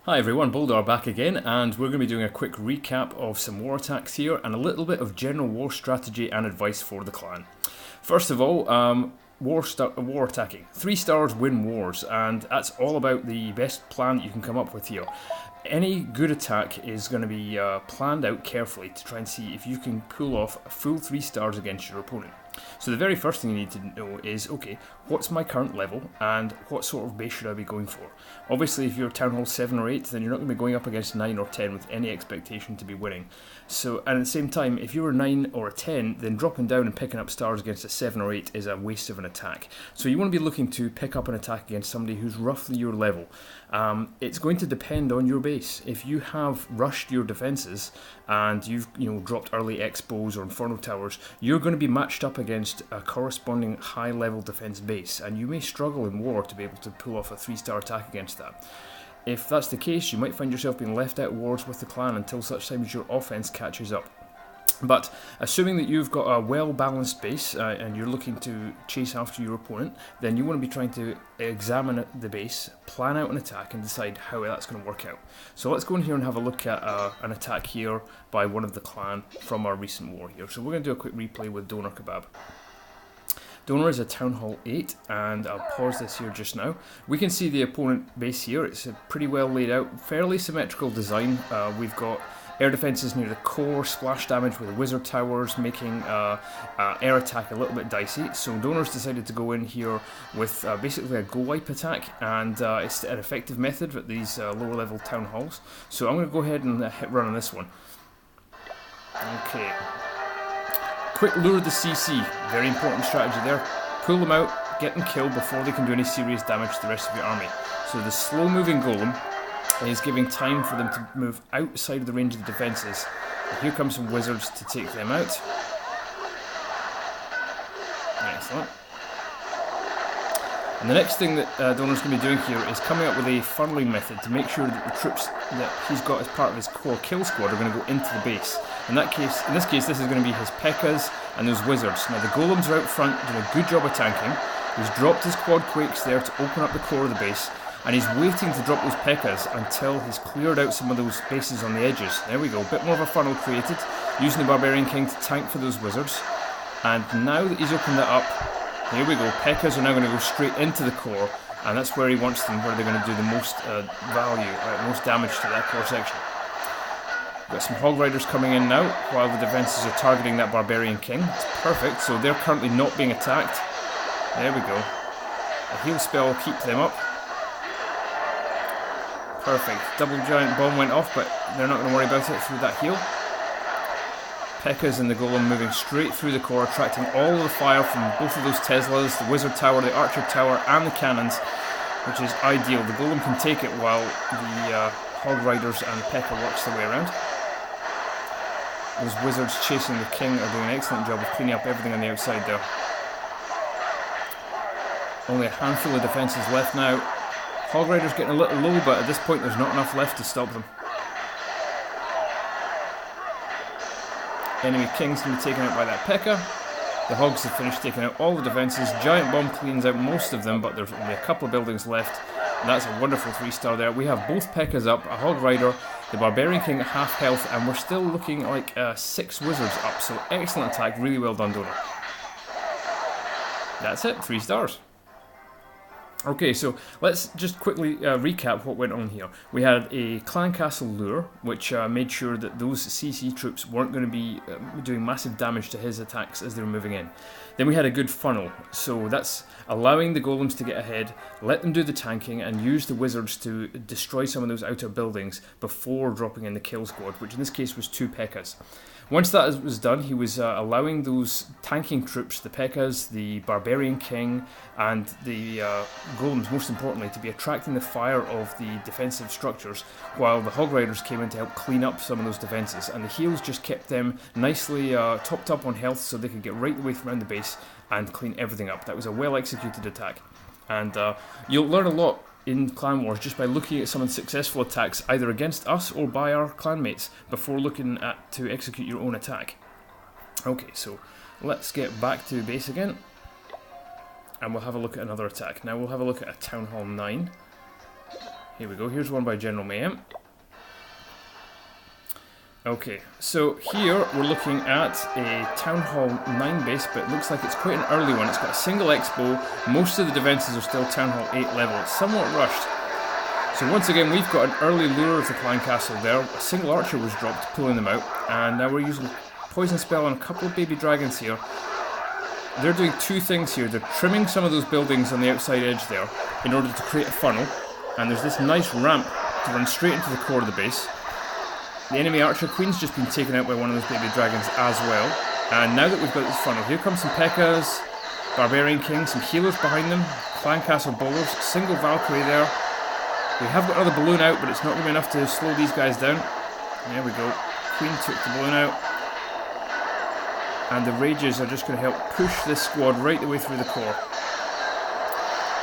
Hi everyone, Boldar back again, and we're going to be doing a quick recap of some war attacks here and a little bit of general war strategy and advice for the clan. First of all, war attacking. 3 stars win wars, and that's all about the best plan that you can come up with here. Any good attack is going to be planned out carefully to try and see if you can pull off a full 3 stars against your opponent. So the very first thing you need to know is, okay, what's my current level and what sort of base should I be going for? Obviously, if you're Town Hall 7 or 8, then you're not going to be going up against 9 or 10 with any expectation to be winning. So, and at the same time, if you're a 9 or a 10, then dropping down and picking up stars against a 7 or 8 is a waste of an attack. So you want to be looking to pick up an attack against somebody who's roughly your level. It's going to depend on your base. If you have rushed your defences and you've dropped early Expos or Inferno Towers, you're going to be matched up against a corresponding high level defence base, and you may struggle in war to be able to pull off a 3-star attack against that. If that's the case, you might find yourself being left out of wars with the clan until such time as your offence catches up. But assuming that you've got a well-balanced base and you're looking to chase after your opponent, then you want to be trying to examine the base, plan out an attack and decide how that's going to work out. So let's go in here and have a look at an attack here by one of the clan from our recent war here. So we're going to do a quick replay with Doner Kebab. Doner is a Town Hall 8, and I'll pause this here just now. We can see the opponent base here. It's a pretty well laid out, fairly symmetrical design. We've got air defences near the core, splash damage with wizard towers, making air attack a little bit dicey. So Doner's decided to go in here with basically a go wipe attack, and it's an effective method at these lower level town halls. So I'm going to go ahead and hit run on this one. Okay. Quick lure the CC, very important strategy there. Pull them out, get them killed before they can do any serious damage to the rest of your army. So the slow moving golem is giving time for them to move outside of the range of the defences. And here comes some wizards to take them out. Excellent. And the next thing that Doner's going to be doing here is coming up with a funneling method to make sure that the troops that he's got as part of his core kill squad are going to go into the base. In this case, this is going to be his P.E.K.K.A.s and those wizards. Now the golems are out front doing a good job of tanking. He's dropped his quad quakes there to open up the core of the base, and he's waiting to drop those P.E.K.K.A.s until he's cleared out some of those bases on the edges. There we go, a bit more of a funnel created, using the Barbarian King to tank for those wizards. And now that he's opened that up, here we go, P.E.K.K.A.s are now going to go straight into the core, and that's where he wants them, where they're going to do the most most damage to that core section. Got some Hog Riders coming in now, while the defences are targeting that Barbarian King. It's perfect, so they're currently not being attacked. There we go. A heal spell will keep them up. Perfect. Double giant bomb went off, but they're not going to worry about it through that heal. P.E.K.K.A.s and the golem moving straight through the core, attracting all of the fire from both of those Teslas, the wizard tower, the archer tower, and the cannons, which is ideal. The golem can take it while the Hog Riders and P.E.K.K.A. works their way around. Those wizards chasing the king are doing an excellent job of cleaning up everything on the outside there. Only a handful of defences left now. Hog Riders getting a little low, but at this point there's not enough left to stop them. Enemy king's going to be taken out by that P.E.K.K.A. The Hogs have finished taking out all the defences. Giant bomb cleans out most of them, but there's only a couple of buildings left. And that's a wonderful 3-star there. We have both P.E.K.K.A.s up, a Hog Rider, the Barbarian King at half health, and we're still looking like 6 wizards up. So excellent attack, really well done, Doner. That's it, 3 stars. Okay, so let's just quickly recap what went on here. We had a clan castle lure, which made sure that those CC troops weren't going to be doing massive damage to his attacks as they were moving in. Then we had a good funnel, so that's allowing the golems to get ahead, let them do the tanking, and use the wizards to destroy some of those outer buildings before dropping in the kill squad, which in this case was 2 P.E.K.K.A.s. Once that was done, he was allowing those tanking troops, the P.E.K.K.A.s, the Barbarian King, and the golems, most importantly, to be attracting the fire of the defensive structures, while the Hog Riders came in to help clean up some of those defences. And the heals just kept them nicely topped up on health so they could get right the way around the base and clean everything up. That was a well-executed attack. And you'll learn a lot in Clan Wars just by looking at some of the successful attacks either against us or by our clanmates before looking at to execute your own attack. Okay, so let's get back to base again and we'll have a look at another attack. Now we'll have a look at a Town Hall 9. Here we go, here's one by General Mayhem. Okay, so here we're looking at a Town Hall 9 base, but it looks like it's quite an early one. It's got a single expo, most of the defences are still Town Hall 8 level, it's somewhat rushed. So once again we've got an early lure of the clan castle there, a single archer was dropped, pulling them out, and now we're using Poison Spell on a couple of baby dragons here. They're doing two things here, they're trimming some of those buildings on the outside edge there in order to create a funnel, and there's this nice ramp to run straight into the core of the base. The enemy Archer Queen's just been taken out by one of those baby dragons as well. And now that we've got this funnel, here comes some P.E.K.K.A.s, Barbarian King, some healers behind them, Clan Castle Bowlers, single Valkyrie there. We have got another balloon out, but it's not going to be enough to slow these guys down. There we go. Queen took the balloon out. And the Rages are just going to help push this squad right the way through the core.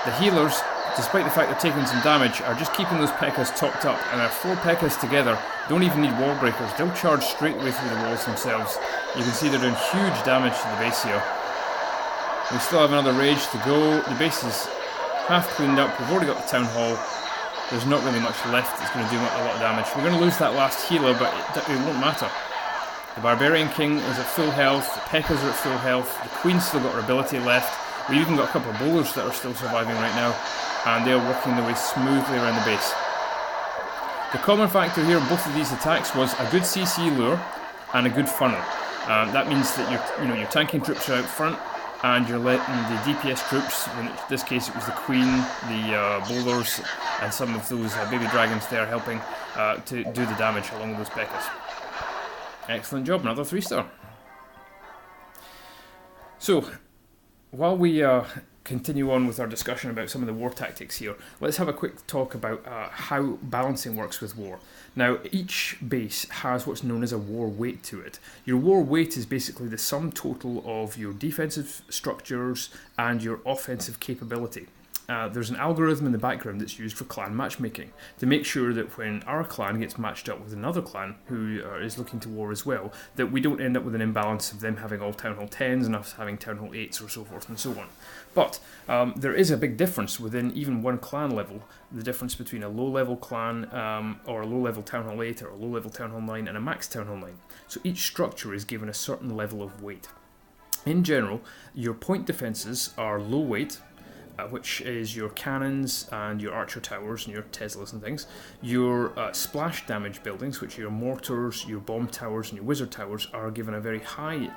The healers, despite the fact they're taking some damage, are just keeping those P.E.K.K.A.s topped up, and our 4 P.E.K.K.A.s together don't even need wall breakers, they'll charge straight away through the walls themselves. You can see they're doing huge damage to the base here. We still have another Rage to go, the base is half cleaned up, we've already got the Town Hall, there's not really much left that's going to do a lot of damage. We're going to lose that last healer, but it won't matter. The Barbarian King is at full health, the P.E.K.K.A.s are at full health, the Queen's still got her ability left, we've even got a couple of bowlers that are still surviving right now, and they're working their way smoothly around the base. The common factor here in both of these attacks was a good CC lure and a good funnel. That means that your tanking troops are out front, and you're letting the DPS troops, in this case it was the Queen, the bowlers, and some of those baby dragons there helping to do the damage along with those P.E.K.K.A.s. Excellent job, another 3-star. So, while we continue on with our discussion about some of the war tactics here, let's have a quick talk about how balancing works with war. Now, each base has what's known as a war weight to it. Your war weight is basically the sum total of your defensive structures and your offensive capability. There's an algorithm in the background that's used for clan matchmaking to make sure that when our clan gets matched up with another clan who is looking to war as well, that we don't end up with an imbalance of them having all Town Hall 10s and us having Town Hall 8s or so forth and so on. But there is a big difference within even one clan level, the difference between a low-level clan or a low-level Town Hall 8 or a low-level Town Hall 9 and a max Town Hall 9. So each structure is given a certain level of weight. In general, your point defences are low weight, which is your cannons and your archer towers and your Teslas and things. Your splash damage buildings, which are your mortars, your bomb towers and your wizard towers, are given a very high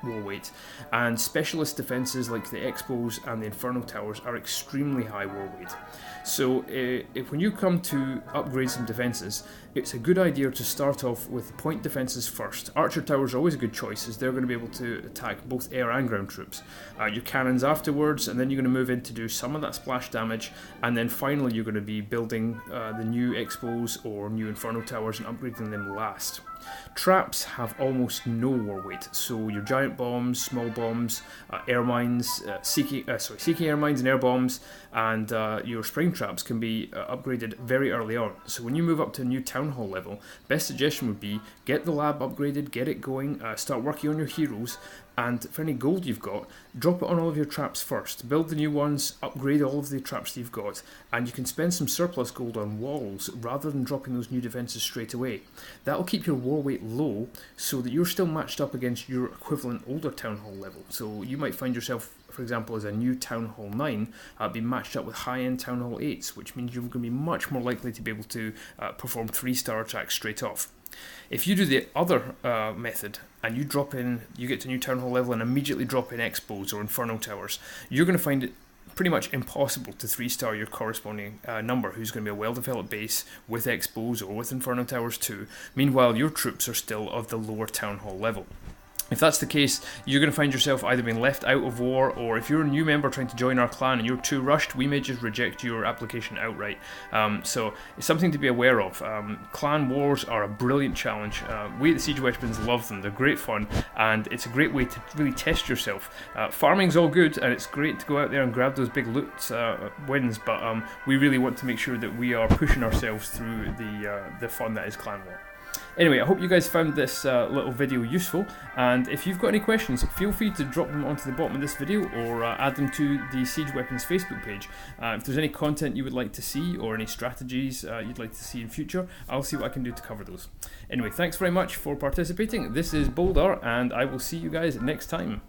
war weight, and specialist defences like the Expos and the Inferno towers are extremely high war weight. So when you come to upgrade some defences, it's a good idea to start off with point defences first. Archer towers are always a good choice, as they're going to be able to attack both air and ground troops. Your cannons afterwards, and then you're going to move in to do some of that splash damage, and then finally you're going to be building the new Expos or new Inferno towers and upgrading them last. Traps have almost no war weight, so your giant bombs, small bombs, air mines, seeking air mines and air bombs, and your spring traps can be upgraded very early on. So when you move up to a new Town Hall level, best suggestion would be get the lab upgraded, get it going, start working on your heroes, and for any gold you've got, drop it on all of your traps first. Build the new ones, upgrade all of the traps that you've got, and you can spend some surplus gold on walls rather than dropping those new defences straight away. That'll keep your war weight low so that you're still matched up against your equivalent older Town Hall level. So you might find yourself, for example, as a new Town Hall 9, be matched up with high-end Town Hall 8s, which means you're going to be much more likely to be able to perform 3-star attacks straight off. If you do the other method, and you get to new Town Hall level and immediately drop in Expos or Inferno towers, you're going to find it pretty much impossible to 3-star your corresponding number, who's going to be a well-developed base with Expos or with Inferno towers too. Meanwhile, your troops are still of the lower Town Hall level. If that's the case, you're going to find yourself either being left out of war, or if you're a new member trying to join our clan and you're too rushed, we may just reject your application outright. So it's something to be aware of. Clan wars are a brilliant challenge. We at the Siege Weapons love them. They're great fun, and it's a great way to really test yourself. Farming's all good, and it's great to go out there and grab those big loot wins, but we really want to make sure that we are pushing ourselves through the fun that is clan war. Anyway, I hope you guys found this little video useful, and if you've got any questions, feel free to drop them onto the bottom of this video or add them to the Siege Weapons Facebook page. If there's any content you would like to see or any strategies you'd like to see in future, I'll see what I can do to cover those. Anyway, thanks very much for participating. This is Boldar, and I will see you guys next time.